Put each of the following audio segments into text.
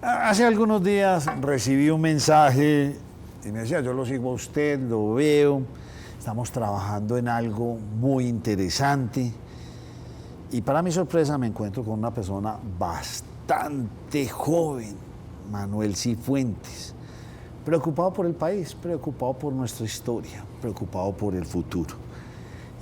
Hace algunos días recibí un mensaje y me decía, yo lo sigo a usted, lo veo, estamos trabajando en algo muy interesante. Y para mi sorpresa me encuentro con una persona bastante joven, Manuel Cifuentes, preocupado por el país, preocupado por nuestra historia, preocupado por el futuro.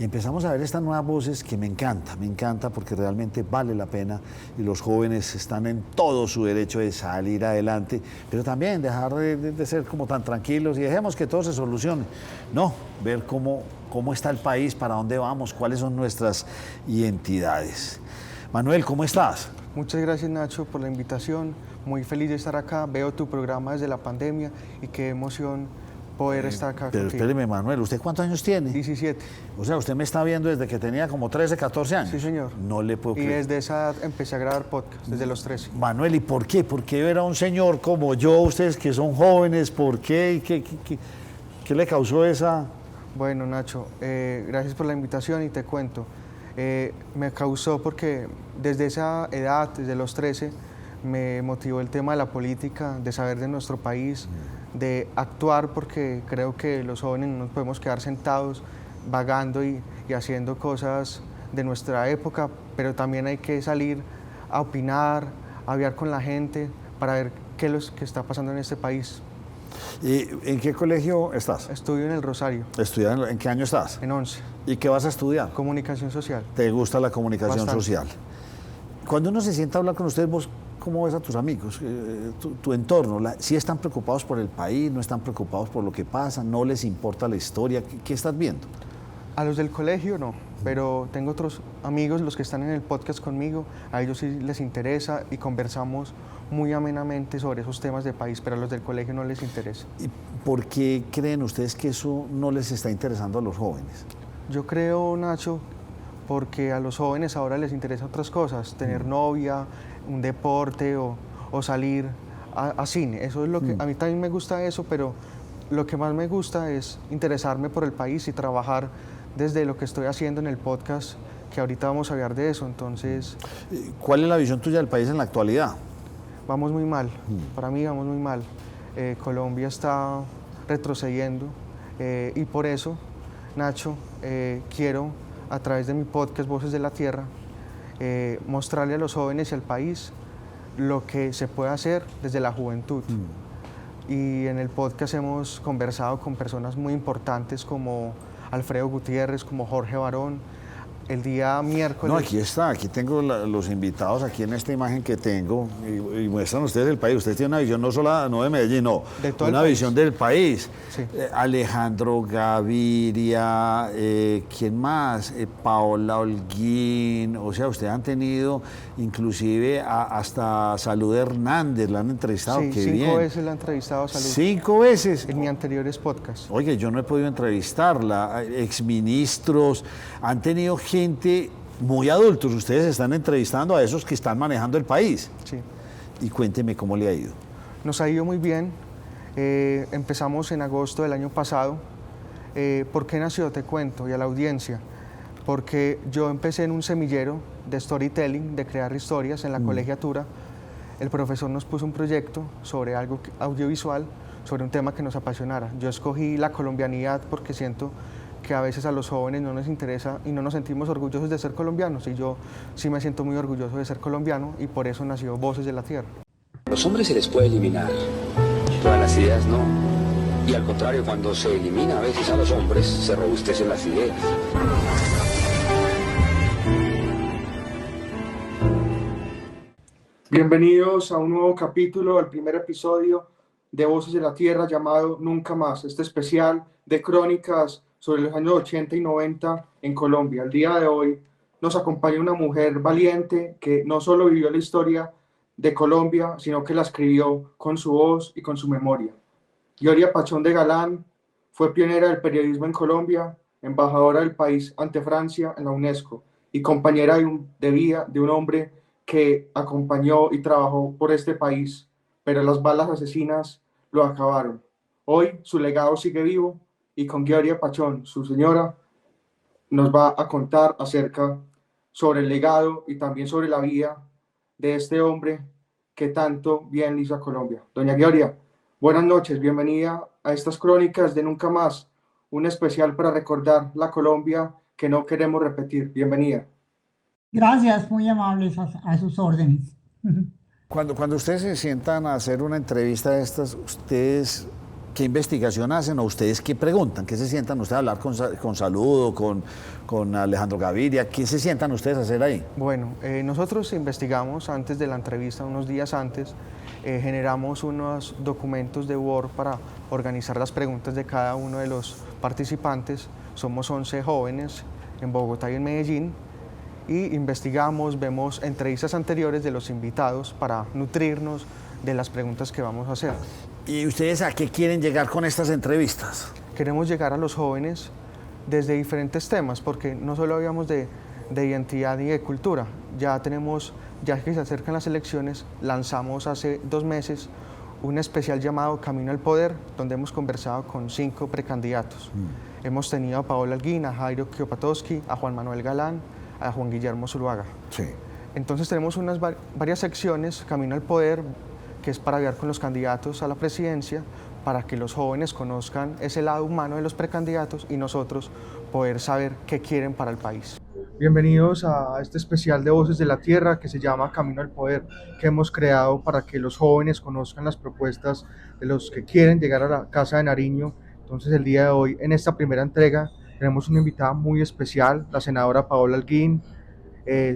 Y empezamos a ver estas nuevas voces que me encanta porque realmente vale la pena y los jóvenes están en todo su derecho de salir adelante, pero también dejar de ser como tan tranquilos y dejemos que todo se solucione. No, ver cómo está el país, para dónde vamos, cuáles son nuestras identidades. Manuel, ¿cómo estás? Muchas gracias, Nacho, por la invitación. Muy feliz de estar acá. Veo tu programa desde la pandemia y qué emoción poder estar acá Pero contigo. espéreme, Manuel, ¿usted cuántos años tiene? 17. O sea, usted me está viendo desde que tenía como 13, 14 años. Sí, señor. No le puedo Y creer. desde esa edad empecé a grabar podcast, desde los 13. Manuel, ¿y por qué? ¿Por qué ver a un señor como yo, ustedes que son jóvenes, por qué? ¿Qué le causó esa...? Bueno, Nacho, gracias por la invitación y te cuento. Me causó porque desde esa edad, desde los 13, me motivó el tema de la política, de saber de nuestro país, de actuar, porque creo que los jóvenes no nos podemos quedar sentados vagando y haciendo cosas de nuestra época, pero también hay que salir a opinar, a hablar con la gente para ver qué es lo que está pasando en este país. ¿Y en qué colegio estás? Estudio en el Rosario, Estudiando, ¿en qué año estás? en 11, ¿Y qué vas a estudiar? comunicación social. ¿Te gusta la comunicación Bastante. social? Cuando uno se sienta a hablar con ustedes, vos, ¿cómo ves a tus amigos, tu entorno? ¿Sí están preocupados por el país? ¿No están preocupados por lo que pasa? ¿No les importa la historia? ¿Qué estás viendo? A los del colegio no, pero tengo otros amigos, los que están en el podcast conmigo, a ellos sí les interesa y conversamos muy amenamente sobre esos temas de país, pero a los del colegio no les interesa. ¿Y por qué creen ustedes que eso no les está interesando a los jóvenes? Yo creo, Nacho, porque a los jóvenes ahora les interesa otras cosas, tener novia, un deporte o salir a cine. Eso es lo que a mí también me gusta eso, pero lo que más me gusta es interesarme por el país y trabajar desde lo que estoy haciendo en el podcast, que ahorita vamos a hablar de eso. Entonces, ¿Cuál es la visión tuya del país en la actualidad? vamos muy mal, para mí vamos muy mal. Colombia está retrocediendo y por eso, Nacho, quiero a través de mi podcast Voces de la Tierra mostrarle a los jóvenes y al país lo que se puede hacer desde la juventud. Y en el podcast hemos conversado con personas muy importantes como Alfredo Gutiérrez, como Jorge Barón. El día miércoles... No, aquí está, aquí tengo los invitados, aquí en esta imagen que tengo, y muestran ustedes el país. Ustedes tienen una visión no de Medellín, no, De todo el una país. visión del país. Sí. Alejandro Gaviria, ¿quién más? Paola Holguín, o sea, ustedes han tenido inclusive hasta Salud Hernández, la han entrevistado, Sí, qué 5 bien. veces la he entrevistado a Salud 5 veces. en mis anteriores podcasts. Oye, yo no he podido entrevistarla, exministros, han tenido gente muy adultos, ustedes están entrevistando a esos que están manejando el país. Sí. Y cuénteme cómo le ha ido. Nos ha ido muy bien. Empezamos en agosto del año pasado. ¿Por qué nació? Te cuento, y a la audiencia. Porque yo empecé en un semillero de storytelling, de crear historias en la colegiatura. El profesor nos puso un proyecto sobre algo audiovisual, sobre un tema que nos apasionara. Yo escogí la colombianidad porque siento que a veces a los jóvenes no nos interesa y no nos sentimos orgullosos de ser colombianos. Y yo sí me siento muy orgulloso de ser colombiano y por eso nació Voces de la Tierra. A los hombres se les puede eliminar, pero a las ideas no. Y al contrario, cuando se elimina a veces a los hombres, se robustecen las ideas. Bienvenidos a un nuevo capítulo, al primer episodio de Voces de la Tierra llamado Nunca Más, este especial de crónicas sobre los años 80 y 90 en Colombia. El día de hoy nos acompaña una mujer valiente que no solo vivió la historia de Colombia, sino que la escribió con su voz y con su memoria. Gloria Pachón de Galán fue pionera del periodismo en Colombia, embajadora del país ante Francia en la UNESCO y compañera de vida de un hombre que acompañó y trabajó por este país, pero las balas asesinas lo acabaron. Hoy su legado sigue vivo y con Gloria Pachón, su señora, nos va a contar acerca sobre el legado y también sobre la vida de este hombre que tanto bien le hizo a Colombia. Doña Gloria, buenas noches, bienvenida a estas crónicas de Nunca Más, un especial para recordar la Colombia que no queremos repetir. Bienvenida. Gracias, muy amables a sus órdenes. Cuando ustedes se sientan a hacer una entrevista de estas, ¿ustedes qué investigación hacen o ustedes qué preguntan? ¿Qué se sientan ustedes a hablar con Saludo, con Alejandro Gaviria? ¿Qué se sientan ustedes a hacer ahí? Bueno, nosotros investigamos antes de la entrevista, unos días antes, generamos unos documentos de Word para organizar las preguntas de cada uno de los participantes. Somos 11 jóvenes en Bogotá y en Medellín y investigamos, vemos entrevistas anteriores de los invitados para nutrirnos de las preguntas que vamos a hacer. ¿Y ustedes a qué quieren llegar con estas entrevistas? Queremos llegar a los jóvenes desde diferentes temas, porque no solo hablamos de identidad y de cultura, ya que se acercan las elecciones, lanzamos hace 2 meses un especial llamado Camino al Poder, donde hemos conversado con 5 precandidatos. Hemos tenido a Paola Holguín, a Jairo Kiopatowski, a Juan Manuel Galán, a Juan Guillermo Zuluaga. Sí. Entonces tenemos varias secciones, Camino al Poder, que es para hablar con los candidatos a la presidencia, para que los jóvenes conozcan ese lado humano de los precandidatos y nosotros poder saber qué quieren para el país. Bienvenidos a este especial de Voces de la Tierra que se llama Camino al Poder, que hemos creado para que los jóvenes conozcan las propuestas de los que quieren llegar a la Casa de Nariño. Entonces el día de hoy, en esta primera entrega, tenemos una invitada muy especial, la senadora Paola Holguín.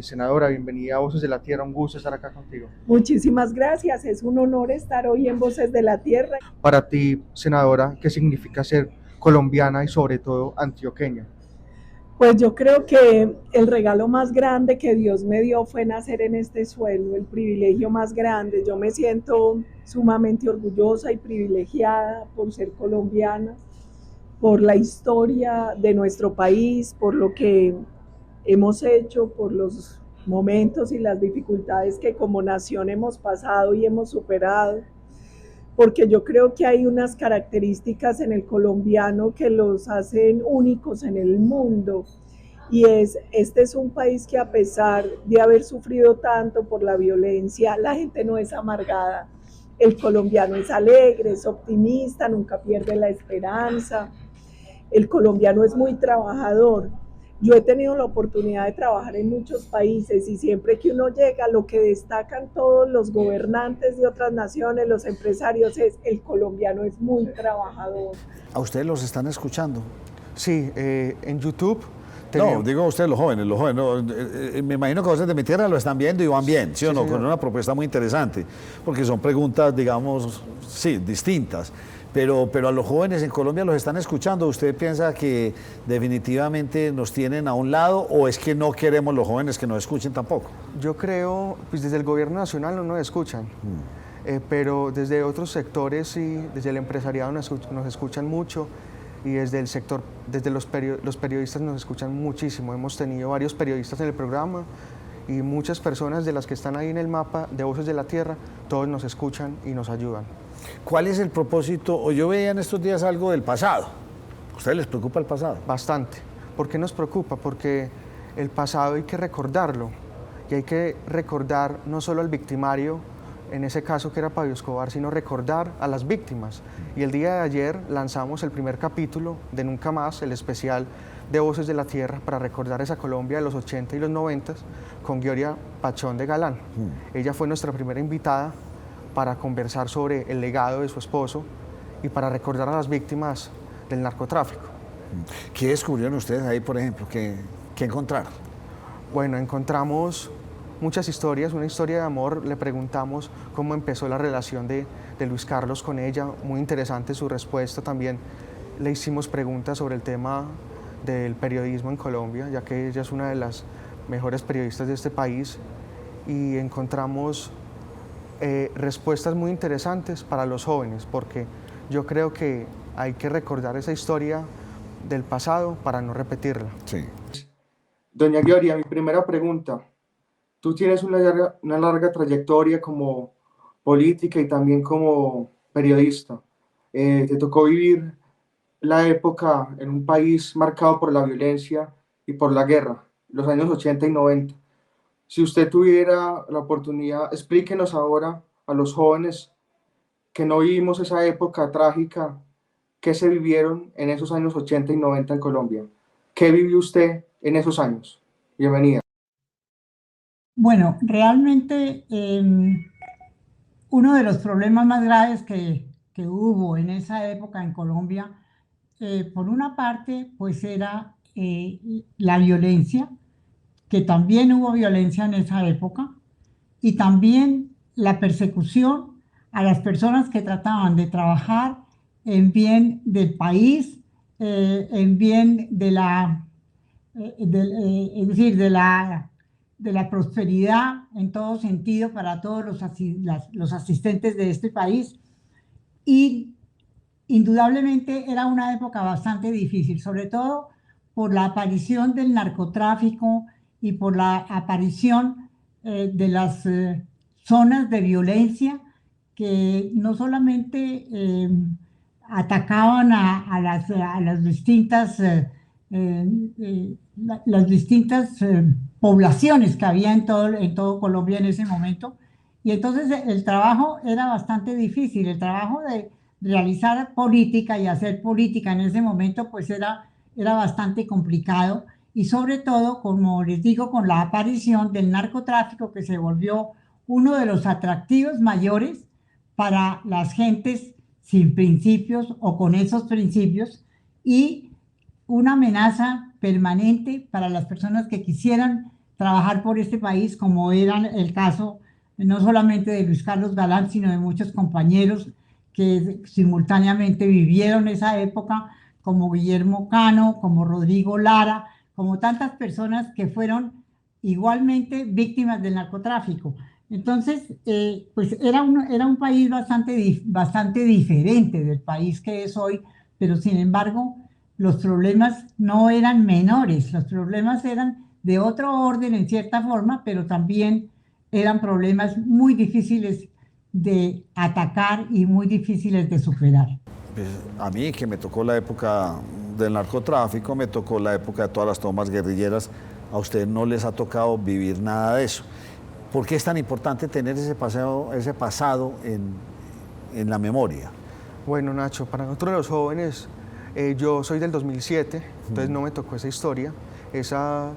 Senadora, bienvenida a Voces de la Tierra, un gusto estar acá contigo. Muchísimas gracias, es un honor estar hoy en Voces de la Tierra. Para ti, senadora, ¿qué significa ser colombiana y sobre todo antioqueña? Pues yo creo que el regalo más grande que Dios me dio fue nacer en este suelo, el privilegio más grande. Yo me siento sumamente orgullosa y privilegiada por ser colombiana, por la historia de nuestro país, por lo que hemos hecho, por los momentos y las dificultades que como nación hemos pasado y hemos superado, porque yo creo que hay unas características en el colombiano que los hacen únicos en el mundo, y este es un país que, a pesar de haber sufrido tanto por la violencia, la gente no es amargada. El colombiano es alegre, es optimista, nunca pierde la esperanza. El colombiano es muy trabajador. Yo he tenido la oportunidad de trabajar en muchos países y siempre que uno llega, lo que destacan todos los gobernantes de otras naciones, los empresarios, es el colombiano es muy trabajador. ¿A ustedes los están escuchando? Sí, en YouTube. No, digo a ustedes los jóvenes, no, me imagino que Voces de mi Tierra lo están viendo y van bien, ¿sí o no? Con una propuesta muy interesante, porque son preguntas, digamos, sí, distintas. Pero a los jóvenes en Colombia los están escuchando. ¿Usted piensa que definitivamente nos tienen a un lado o es que no queremos los jóvenes que nos escuchen tampoco? Yo creo, pues desde el gobierno nacional no nos escuchan, pero desde otros sectores sí, desde el empresariado nos escuchan mucho, y desde el sector, desde los periodistas nos escuchan muchísimo. Hemos tenido varios periodistas en el programa y muchas personas de las que están ahí en el mapa de Voces de la Tierra, todos nos escuchan y nos ayudan. ¿Cuál es el propósito? O yo veía en estos días algo del pasado. ¿A ustedes les preocupa el pasado? Bastante. ¿Por qué nos preocupa? Porque el pasado hay que recordarlo, y hay que recordar no solo al victimario, en ese caso que era Pablo Escobar, sino recordar a las víctimas. Y el día de ayer lanzamos el primer capítulo de Nunca Más, el especial de Voces de la Tierra, para recordar esa Colombia de los 80 y los 90 con Gloria Pachón de Galán. Ella fue nuestra primera invitada para conversar sobre el legado de su esposo y para recordar a las víctimas del narcotráfico. ¿Qué descubrieron ustedes ahí, por ejemplo? ¿Qué encontraron? Bueno, encontramos muchas historias, una historia de amor. Le preguntamos cómo empezó la relación de Luis Carlos con ella, muy interesante su respuesta. También le hicimos preguntas sobre el tema del periodismo en Colombia, ya que ella es una de las mejores periodistas de este país, y encontramos respuestas muy interesantes para los jóvenes, porque yo creo que hay que recordar esa historia del pasado para no repetirla. Sí. Doña Gloria, mi primera pregunta. Tú tienes una larga trayectoria como política y también como periodista. Te tocó vivir la época en un país marcado por la violencia y por la guerra, los años 80 y 90. Si usted tuviera la oportunidad, explíquenos ahora a los jóvenes que no vivimos esa época trágica, ¿qué se vivieron en esos años 80 y 90 en Colombia? ¿Qué vivió usted en esos años? Bienvenida. Bueno, realmente uno de los problemas más graves que hubo en esa época en Colombia, por una parte, pues era la violencia, que también hubo violencia en esa época, y también la persecución a las personas que trataban de trabajar en bien del país, en bien de es decir, de la prosperidad en todo sentido para todos los asistentes de este país. Y indudablemente era una época bastante difícil, sobre todo por la aparición del narcotráfico y por la aparición de las zonas de violencia que no solamente atacaban a las distintas, las distintas poblaciones que había en todo Colombia en ese momento. Y entonces el trabajo era bastante difícil, el trabajo de realizar política y hacer política en ese momento pues era bastante complicado, y sobre todo, como les digo, con la aparición del narcotráfico, que se volvió uno de los atractivos mayores para las gentes sin principios o con esos principios, y una amenaza permanente para las personas que quisieran trabajar por este país, como era el caso no solamente de Luis Carlos Galán, sino de muchos compañeros que simultáneamente vivieron esa época, como Guillermo Cano, como Rodrigo Lara, como tantas personas que fueron igualmente víctimas del narcotráfico. Entonces, pues era un país bastante diferente del país que es hoy, pero sin embargo, los problemas no eran menores, los problemas eran de otro orden en cierta forma, pero también eran problemas muy difíciles de atacar y muy difíciles de superar. Pues a mí, que me tocó la época del narcotráfico, me tocó la época de todas las tomas guerrilleras, a ustedes no les ha tocado vivir nada de eso. ¿Por qué es tan importante tener ese pasado en la memoria? Bueno, Nacho, para nosotros los jóvenes, yo soy del 2007, entonces no me tocó esa historia, esas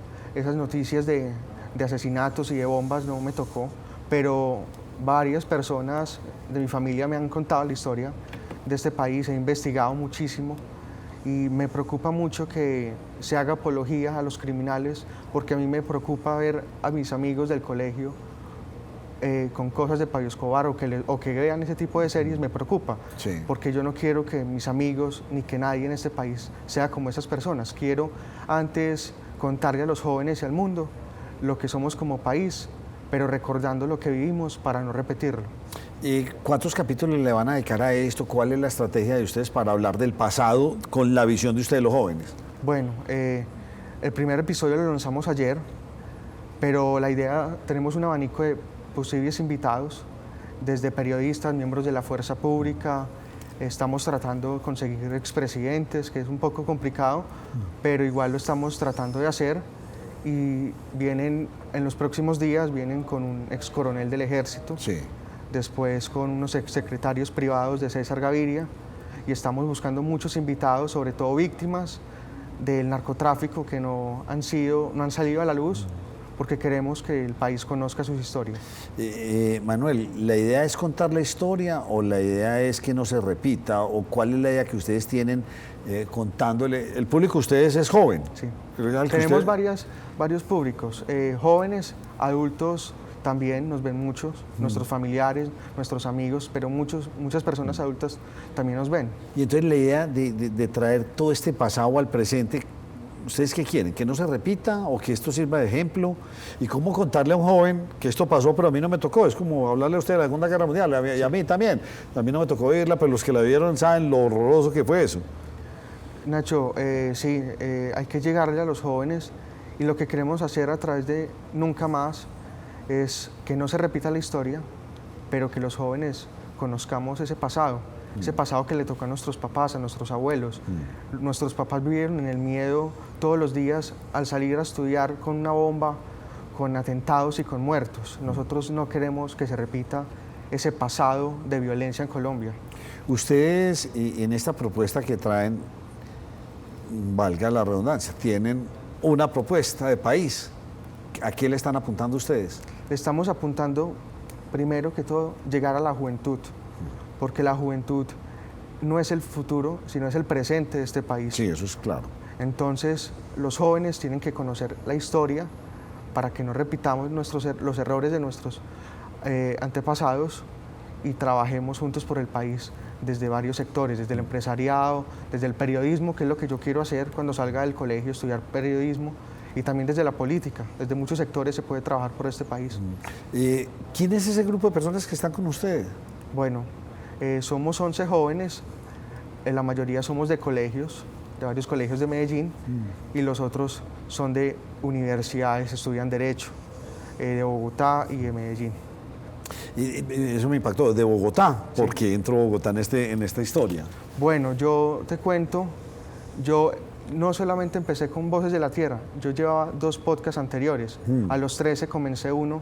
noticias de asesinatos y de bombas no me tocó, pero varias personas de mi familia me han contado la historia de este país, he investigado muchísimo y me preocupa mucho que se haga apología a los criminales, porque a mí me preocupa ver a mis amigos del colegio con cosas de Pablo Escobar o que vean ese tipo de series, me preocupa, sí, porque yo no quiero que mis amigos ni que nadie en este país sea como esas personas. Quiero antes contarle a los jóvenes y al mundo lo que somos como país, pero recordando lo que vivimos para no repetirlo. ¿Y cuántos capítulos le van a dedicar a esto? ¿Cuál es la estrategia de ustedes para hablar del pasado con la visión de ustedes los jóvenes? Bueno, el primer episodio lo lanzamos ayer, pero la idea, tenemos un abanico de posibles invitados, desde periodistas, miembros de la fuerza pública, estamos tratando de conseguir expresidentes, que es un poco complicado, pero igual lo estamos tratando de hacer, y vienen en los próximos días, vienen con un ex coronel del ejército, sí, después con unos ex secretarios privados de César Gaviria, y estamos buscando muchos invitados, sobre todo víctimas del narcotráfico que no han salido a la luz, porque queremos que el país conozca sus historias. Manuel, ¿la idea es contar la historia o la idea es que no se repita? ¿O cuál es la idea que ustedes tienen contándole? El público de ustedes es joven. Sí, tenemos varios públicos, jóvenes, adultos también, nos ven muchos, nuestros familiares, nuestros amigos, pero muchas personas adultas también nos ven. Y entonces la idea de traer todo este pasado al presente, ¿ustedes qué quieren? ¿Que no se repita o que esto sirva de ejemplo? ¿Y cómo contarle a un joven que esto pasó pero a mí no me tocó? Es como hablarle a usted de la Segunda Guerra Mundial, y a mí también. A mí no me tocó vivirla, pero los que la vivieron saben lo horroroso que fue eso. Nacho, sí, hay que llegarle a los jóvenes, y lo que queremos hacer a través de Nunca Más es que no se repita la historia, pero que los jóvenes conozcamos ese pasado que le tocó a nuestros papás, a nuestros abuelos. Nuestros papás vivieron en el miedo todos los días al salir a estudiar con una bomba, con atentados y con muertos. Nosotros no queremos que se repita ese pasado de violencia en Colombia. Ustedes, en esta propuesta que traen, valga la redundancia, tienen una propuesta de país. ¿A qué le están apuntando ustedes? Le estamos apuntando, primero que todo, llegar a la juventud, porque la juventud no es el futuro, sino es el presente de este país. Sí, eso es claro. Entonces, los jóvenes tienen que conocer la historia para que no repitamos los errores de nuestros antepasados y trabajemos juntos por el país desde varios sectores, desde el empresariado, desde el periodismo, que es lo que yo quiero hacer cuando salga del colegio, estudiar periodismo, y también desde la política. Desde muchos sectores se puede trabajar por este país. ¿Quién es ese grupo de personas que están con ustedes? Bueno, somos 11 jóvenes, la mayoría somos de colegios, de varios colegios de Medellín, y los otros son de universidades, estudian Derecho, de Bogotá y de Medellín. Y eso me impactó, de Bogotá, ¿por qué entró Bogotá en esta historia? Bueno, yo te cuento, yo no solamente empecé con Voces de la Tierra, yo llevaba 2 podcasts anteriores. A los 13 comencé uno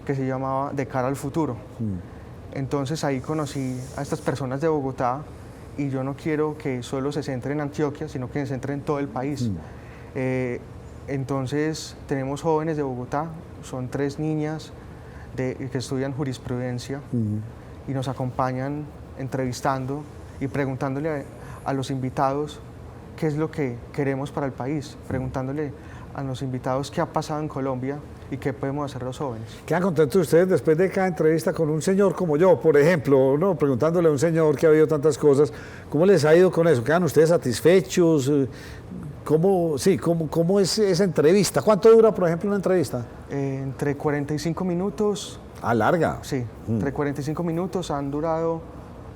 que se llamaba De Cara al Futuro. Entonces ahí conocí a estas personas de Bogotá y yo no quiero que solo se centre en Antioquia, sino que se centre en todo el país. Entonces tenemos jóvenes de Bogotá, son 3 niñas que estudian jurisprudencia y nos acompañan entrevistando y preguntándole a los invitados qué es lo que queremos para el país, preguntándole a los invitados qué ha pasado en Colombia y qué podemos hacer los jóvenes. ¿Quedan contentos ustedes después de cada entrevista con un señor como yo, por ejemplo, ¿no? Preguntándole a un señor que ha habido tantas cosas, ¿cómo les ha ido con eso? ¿Quedan ustedes satisfechos? ¿Cómo es esa entrevista? ¿Cuánto dura, por ejemplo, una entrevista? Entre 45 minutos. Ah, larga. Sí, entre 45 minutos, han durado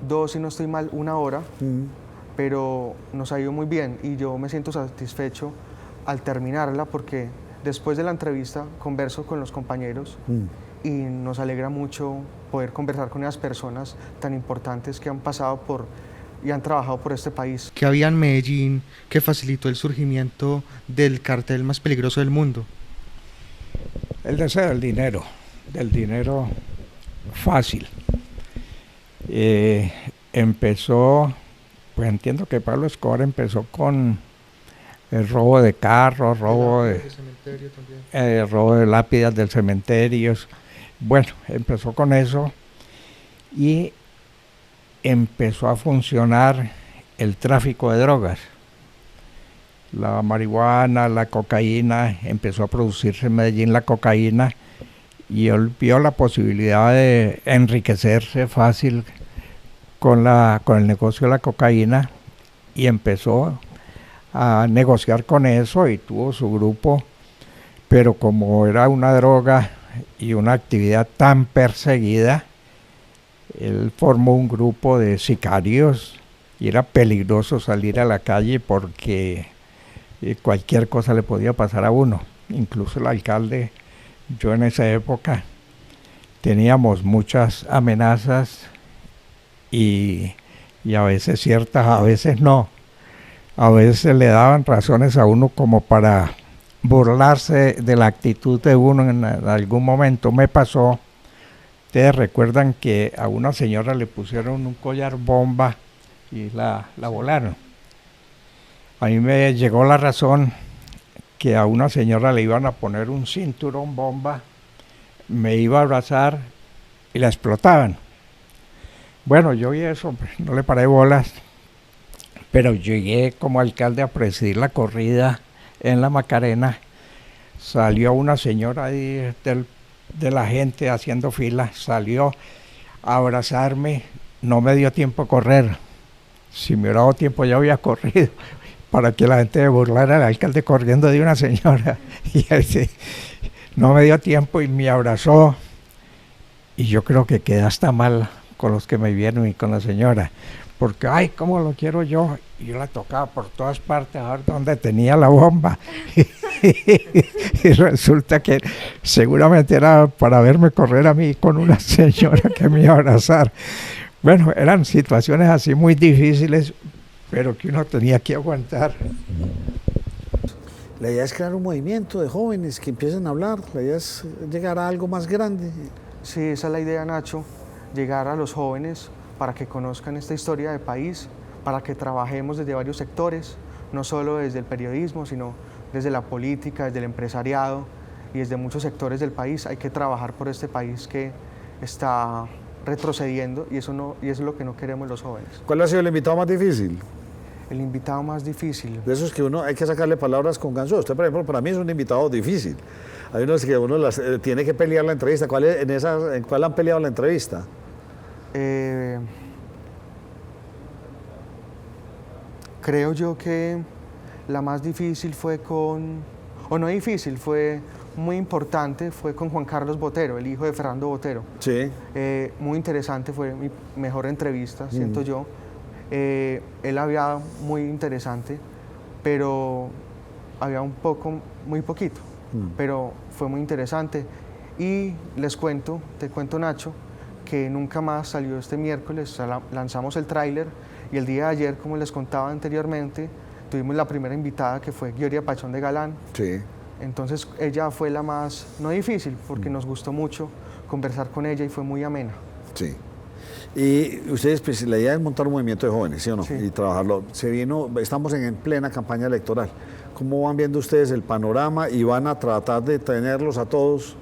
2, si no estoy mal, 1 hora. Pero nos ha ido muy bien y yo me siento satisfecho al terminarla porque después de la entrevista converso con los compañeros y nos alegra mucho poder conversar con esas personas tan importantes que han pasado y han trabajado por este país. ¿Qué había en Medellín que facilitó el surgimiento del cartel más peligroso del mundo? El deseo del dinero fácil. Empezó... Pues entiendo que Pablo Escobar empezó con el robo de carros, robo de lápidas del cementerio. Bueno, empezó con eso y empezó a funcionar el tráfico de drogas. La marihuana, la cocaína, empezó a producirse en Medellín la cocaína y él vio la posibilidad de enriquecerse fácil con el negocio de la cocaína y empezó a negociar con eso y tuvo su grupo, pero como era una droga y una actividad tan perseguida, él formó un grupo de sicarios y era peligroso salir a la calle porque cualquier cosa le podía pasar a uno, incluso el alcalde. Yo en esa época teníamos muchas amenazas y a veces ciertas, a veces no. A veces le daban razones a uno como para burlarse de la actitud de uno en algún momento. Me pasó, ustedes recuerdan que a una señora le pusieron un collar bomba y la volaron. A mí me llegó la razón que a una señora le iban a poner un cinturón bomba, me iba a abrazar y la explotaban. Bueno, yo vi eso, no le paré bolas, pero llegué como alcalde a presidir la corrida en la Macarena. Salió una señora ahí de la gente haciendo fila, salió a abrazarme, no me dio tiempo a correr. Si me hubiera dado tiempo ya había corrido, para que la gente me burlara al alcalde corriendo de una señora. Y no me dio tiempo y me abrazó, y yo creo que quedé hasta mal con los que me vieron y con la señora, porque ay, cómo lo quiero yo, y yo la tocaba por todas partes a ver dónde tenía la bomba. Y resulta que seguramente era para verme correr a mí con una señora que me iba a abrazar. Bueno, eran situaciones así muy difíciles, pero que uno tenía que aguantar. La idea es crear un movimiento de jóvenes que empiecen a hablar, la idea es llegar a algo más grande. Sí, esa es la idea, Nacho. llegar a los jóvenes para que conozcan esta historia de país, para que trabajemos desde varios sectores, no solo desde el periodismo, sino desde la política, desde el empresariado y desde muchos sectores del país. Hay que trabajar por este país que está retrocediendo y eso es lo que no queremos los jóvenes. ¿Cuál ha sido el invitado más difícil? El invitado más difícil. De esos que uno hay que sacarle palabras con ganso. Usted, por ejemplo, para mí es un invitado difícil. Hay unos que uno tiene que pelear la entrevista. ¿En cuál han peleado la entrevista? Creo yo que la más difícil fue fue muy importante, fue con Juan Carlos Botero, el hijo de Fernando Botero. Sí. Muy interesante, fue mi mejor entrevista, siento yo. Él había muy interesante, pero había muy poquito, pero fue muy interesante. Y te cuento Nacho, que Nunca Más salió este miércoles, lanzamos el tráiler y el día de ayer, como les contaba anteriormente, tuvimos la primera invitada que fue Gloria Pachón de Galán. Sí. Entonces ella fue la más, no difícil, porque nos gustó mucho conversar con ella y fue muy amena. Sí. Y ustedes, pues la idea es montar un movimiento de jóvenes, ¿sí o no? Sí. Y trabajarlo. Estamos en plena campaña electoral. ¿Cómo van viendo ustedes el panorama y van a tratar de tenerlos a todos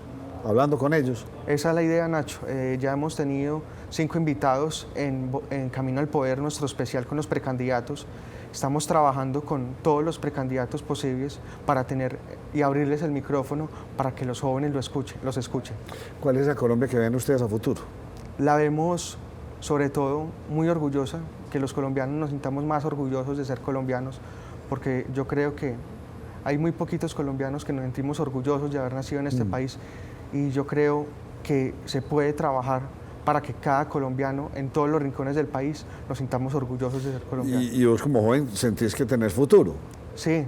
hablando con ellos? Esa es la idea, Nacho. Ya hemos tenido 5 invitados en Camino al Poder, nuestro especial con los precandidatos. Estamos trabajando con todos los precandidatos posibles para tener y abrirles el micrófono para que los jóvenes los escuchen. ¿Cuál es la Colombia que ven ustedes a futuro? La vemos, sobre todo, muy orgullosa, que los colombianos nos sintamos más orgullosos de ser colombianos, porque yo creo que hay muy poquitos colombianos que nos sentimos orgullosos de haber nacido en este país, y yo creo que se puede trabajar para que cada colombiano en todos los rincones del país nos sintamos orgullosos de ser colombianos. ¿Y vos como joven sentís que tenés futuro? Sí,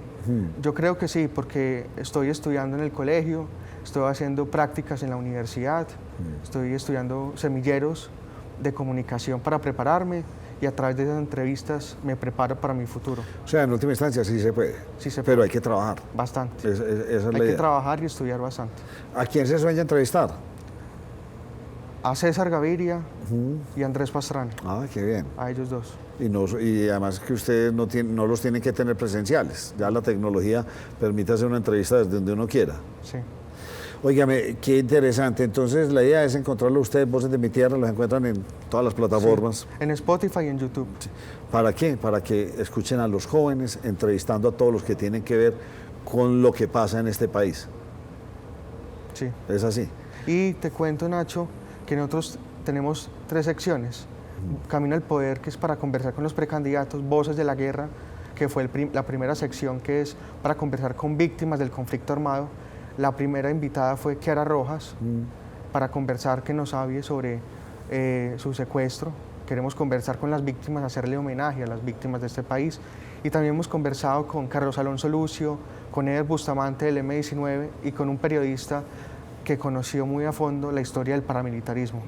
yo creo que sí, porque estoy estudiando en el colegio, estoy haciendo prácticas en la universidad, estoy estudiando semilleros de comunicación para prepararme, y a través de esas entrevistas me preparo para mi futuro. O sea, en última instancia sí se puede. Sí se Pero puede. hay que trabajar. Bastante. Esa es la Hay que idea. trabajar y estudiar bastante. ¿A quién se sueña entrevistar? A César Gaviria y a Andrés Pastrana, Ah, qué bien. a ellos dos. Y además que ustedes no los tienen que tener presenciales. Ya la tecnología permite hacer una entrevista desde donde uno quiera. Sí. Óigame, qué interesante. Entonces la idea es encontrarlo ustedes, Voces de mi Tierra, los encuentran en todas las plataformas. Sí. En Spotify y en YouTube. Sí. ¿Para qué? Para que escuchen a los jóvenes, entrevistando a todos los que tienen que ver con lo que pasa en este país. Sí. Es así. Y te cuento, Nacho, que nosotros tenemos 3 secciones. Camino al Poder, que es para conversar con los precandidatos, Voces de la Guerra, que fue la primera sección, que es para conversar con víctimas del conflicto armado. La primera invitada fue Kiara Rojas, para conversar, que nos hable sobre su secuestro. Queremos conversar con las víctimas, hacerle homenaje a las víctimas de este país. Y también hemos conversado con Carlos Alonso Lucio, con Eder Bustamante del M-19 y con un periodista que conoció muy a fondo la historia del paramilitarismo.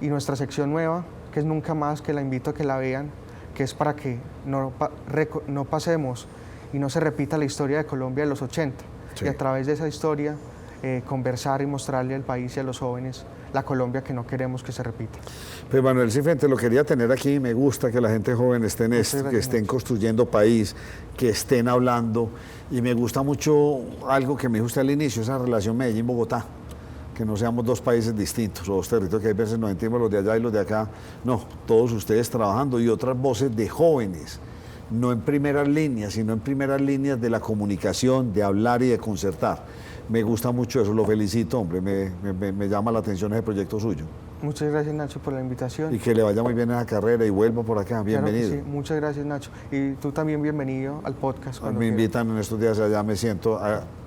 Y nuestra sección nueva, que es Nunca Más, que la invito a que la vean, que es para que no pasemos y no se repita la historia de Colombia de los 80. Sí. Y a través de esa historia conversar y mostrarle al país y a los jóvenes la Colombia que no queremos que se repita. Pues Manuel Cifuentes, lo quería tener aquí. Me gusta que la gente joven esté en esto, que estén construyendo país, que estén hablando. Y me gusta mucho algo que me dijo usted al inicio, esa relación Medellín-Bogotá. Que no seamos 2 países distintos, o 2 territorios, que hay veces nos sentimos los de allá y los de acá. No, todos ustedes trabajando, y otras voces de jóvenes, no en primeras líneas, sino en primeras líneas de la comunicación, de hablar y de concertar. Me gusta mucho eso, lo felicito, hombre, me llama la atención ese proyecto suyo. Muchas gracias, Nacho, por la invitación. Y que le vaya muy bien en la carrera y vuelva por acá, bienvenido. Claro que sí. Muchas gracias, Nacho. Y tú también bienvenido al podcast. Me invitan en estos días allá, me siento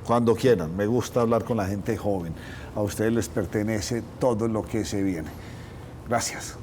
cuando quieran. Me gusta hablar con la gente joven. A ustedes les pertenece todo lo que se viene. Gracias.